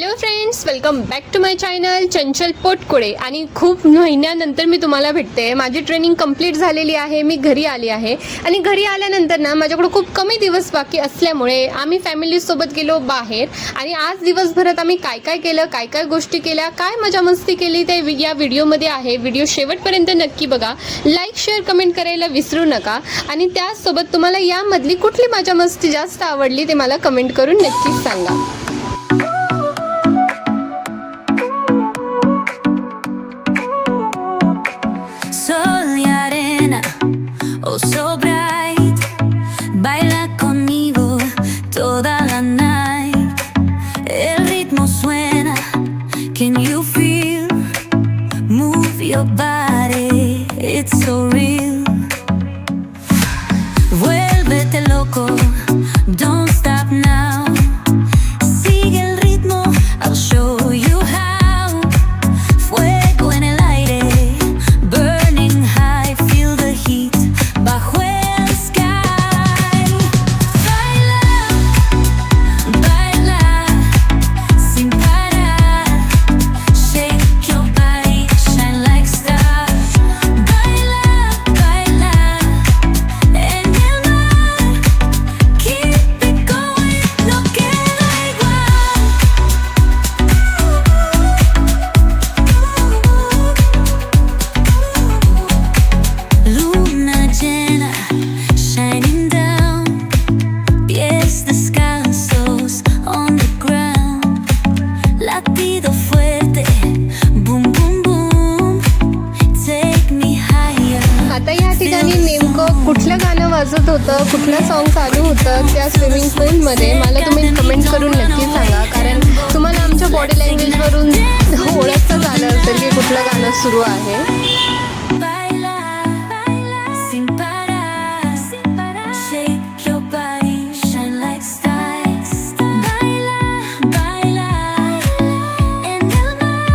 Hello friends, welcome back to my channel Chanchal Potkule. आणि खूप महिन्यानंतर मी तुम्हाला भेटते. माझी ट्रेनिंग कंप्लीट झालेली आहे. मी घरी आली आहे आणि घरी आल्यानंतर ना माझ्याकडे खूप कमी दिवस बाकी असल्यामुळे आम्ही फॅमिलीसोबत गेलो बाहेर. आणि आज दिवसभरात आम्ही काय काय केलं, काय काय गोष्टी केल्या, काय मजा मस्ती केली ते या व्हिडिओमध्ये आहे. व्हिडिओ शेवटपर्यंत नक्की बघा. लाईक शेअर कमेंट करायला विसरू नका. आणि त्याचसोबत तुम्हाला यामधली कुठली मजा मस्ती जास्त आवडली ते मला कमेंट करून नक्कीच सांगा. Sol y arena, oh so bright, baila conmigo toda la night. El ritmo suena, can you feel? Move your body, it's so real. Vuélvete loco, don't stop now. Sigue el ritmo, I'll show you how. Fuego en el aire, burning high, feel the heat bajo el sky. Baila, baila, sin parar. Shake your body, shine like stars. Baila, baila, en el mar. Keep it going, no queda igual. Luna llena, shining down, pies descalzos on the ground. Latido fuerte, boom boom boom, take me higher. आता या ठिकाणी नेमकं कुठलं गाणं वाजत होतं, कुठलं song चालू होतं त्या स्विमिंग पूलमध्ये मला तुम्ही कमेंट करून नक्की सांगा. कारण तुम्हाला आमच्या बॉडी लँग्वेजवरून ओळखता झालं असेल की कुठलं गाणं सुरू आहे. Baila, baila, sin parar, sin parar. Shake your body, shine like stars. Baila, baila, en el mar.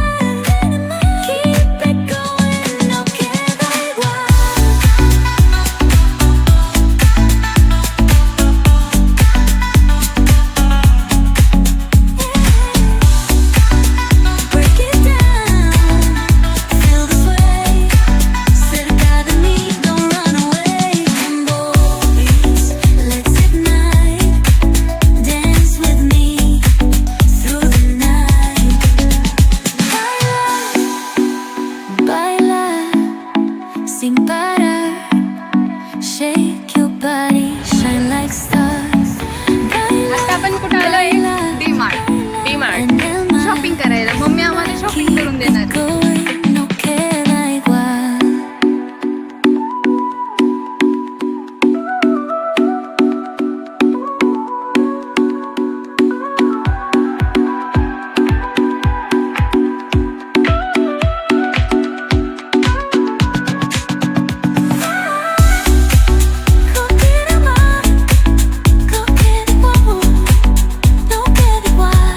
Keep it going, no queda igual. Break it down, feel the sway. Cerca de mí, don't run away. Boys, let's ignite. Dance with me through the night. Baila, baila, sin parar. Shake your body, shine like stars. Baila, आता आपण कुठं आलोय? D-Mart en el mar. Shopping करायला. Mummy आम्हाला shopping करून देणार. Going, no queda igual. No queda igual, no queda igual, no queda igual.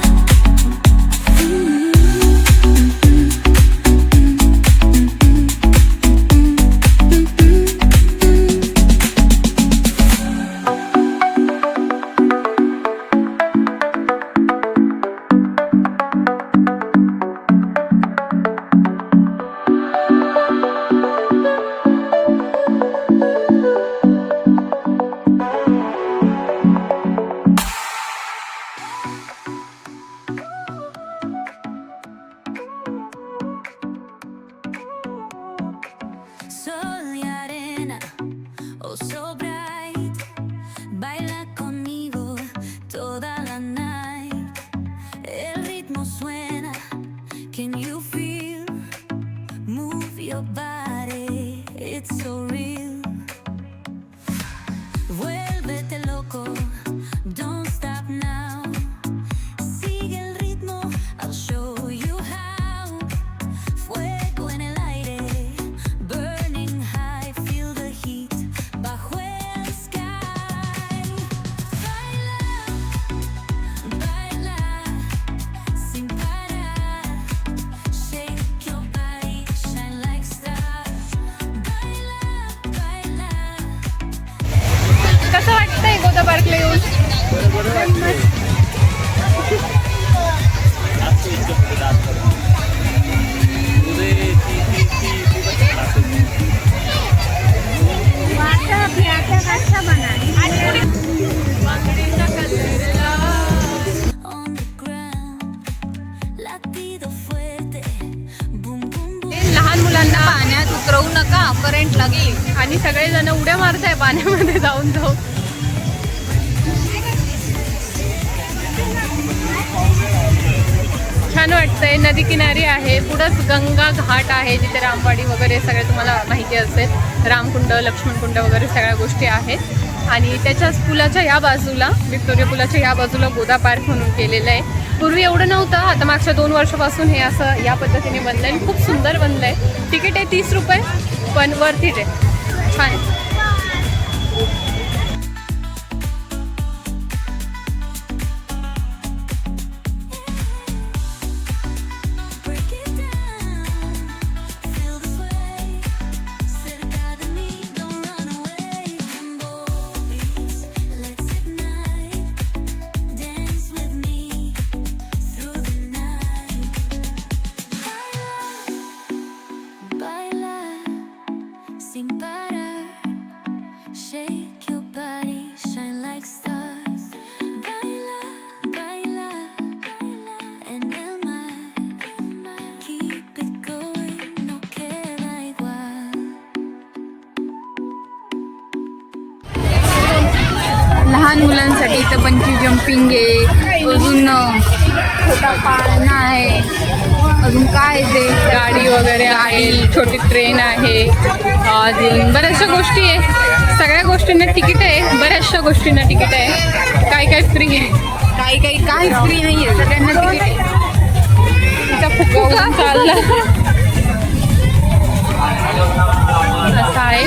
Sol y arena, oh so bright, baila conmigo toda la night. El ritmo suena, can you feel? Move your body, it's so real. Vuélvete loco, don't stop now. Sigue el ritmo, I'll show you how. Fuego en el aire, burning high, feel the heat bajo el sky. Baila, baila, sin parar. Shake your body, shine like stars. Baila, baila. कसं वाटतंय गोदा पार्कला येऊन? Current लागेल. आणि सगळेजण उड्या मारताय पाण्यामध्ये जाऊन जाऊन. छान वाटतंय. नदी किनारी आहे, पुढंच गंगा घाट आहे जिथे रामवाडी वगैरे सगळे तुम्हाला माहिती असेल. रामकुंड, लक्ष्मणकुंड वगैरे सगळ्या गोष्टी आहेत. आणि त्याच्याच पुलाच्या या बाजूला, विक्टोरिया पुलाच्या या बाजूला गोदा पार्क म्हणून केलेलं आहे. पूर्वी एवढं नव्हतं, आता मागच्या 2 वर्षापासून हे असं या पद्धतीने बनलं आहे. खूप सुंदर बनलं आहे. तिकीट आहे 30 रुपये, पण वर्थ इट आहे. छान आहे. Break it down, feel the sway. Cerca de mí, don't run away. Boys, let's ignite. Dance with me through the night. Baila, sin parar. Shake your body, shine like stars. Baila, baila, en el mar. Keep it going, no queda igual. लहान मुलांसाठी इथं bunchy jumping आहे, अजून छोटा पाळणा आहे, अजून काय ते गाडी वगैरे आहे, छोटी ट्रेन आहे, अजून बऱ्याचशा गोष्टी आहे. सगळ्या गोष्टींना तिकीट आहे, बऱ्याचशा गोष्टींना तिकीट आहे. काय काय फ्री आहे, काही फ्री नाही आहे, सगळ्यांना तिकीट आहे. तिचा फुगा उडून चालला असं आहे.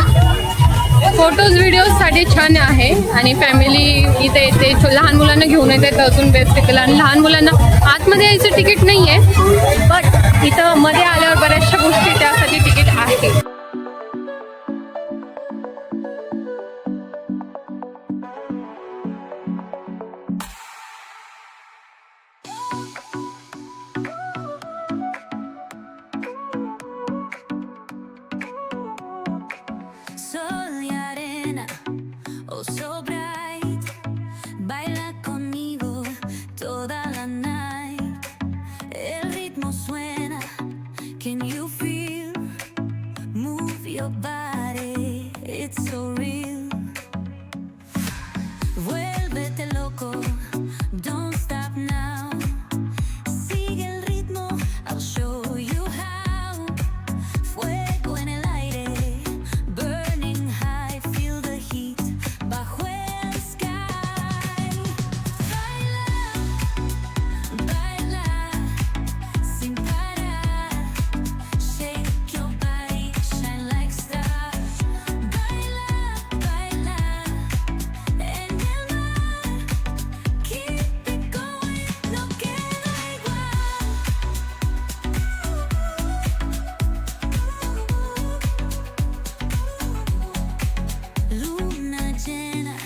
फोटोज व्हिडिओजसाठी छान आहे. आणि फॅमिली इथे येते, लहान मुलांना घेऊन येते तर अजून बेस्ट आहे. आणि लहान मुलांना आतमध्ये यायचं तिकीट नाही आहे, बट इथं मध्ये आल्यावर बऱ्याचशा गोष्टी त्यासाठी तिकीट आहे. Sol y arena, oh so bright. Baila conmigo toda la night. El ritmo suena, can you feel? Move your body, it's so real. Vuélvete loco, don't stop now. Sigue el ritmo, I'll show you how. Fuego en el aire, burning high, feel the heat bajo el sky. Baila, baila, sin parar. Shake your body, shine like stars. Baila, baila, en el mar. Keep it going, no queda igual. Luna llena,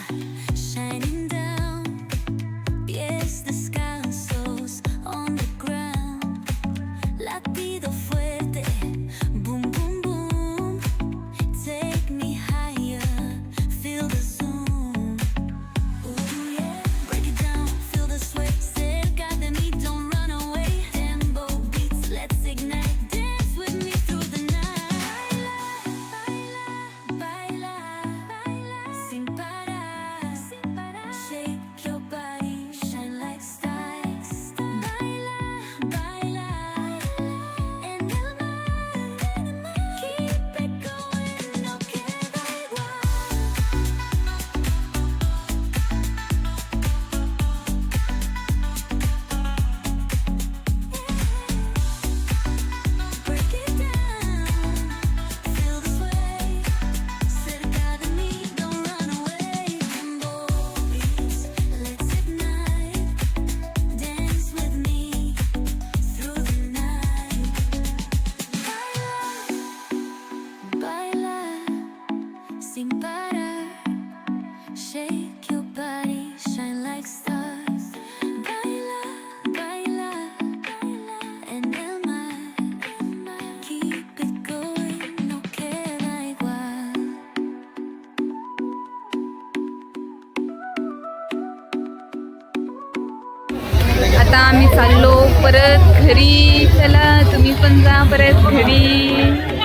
shining down. Pies descalzos on the ground. Latido fuerte, boom, boom, boom. Take me higher, feel the zoom. Ooh, yeah. Break it down, feel the sway. Cerca de mí, don't run away. Tempo beats, let's ignite. Dance with me through the night. Baila, baila, baila, sin parar. Shake your body, shine like stars. Baila, baila, en el mar. Keep it going, no queda igual. Break it down, feel the sway. Cerca de mí, don't run away. Boys, let's ignite. Dance with me through the night. Baila, sin parar. Shake your body, shine like stars. Baila, baila, en el mar. Keep it going, no queda igual. आता आम्ही चाललो परत घरी. चला तुम्ही पण जा परत घरी.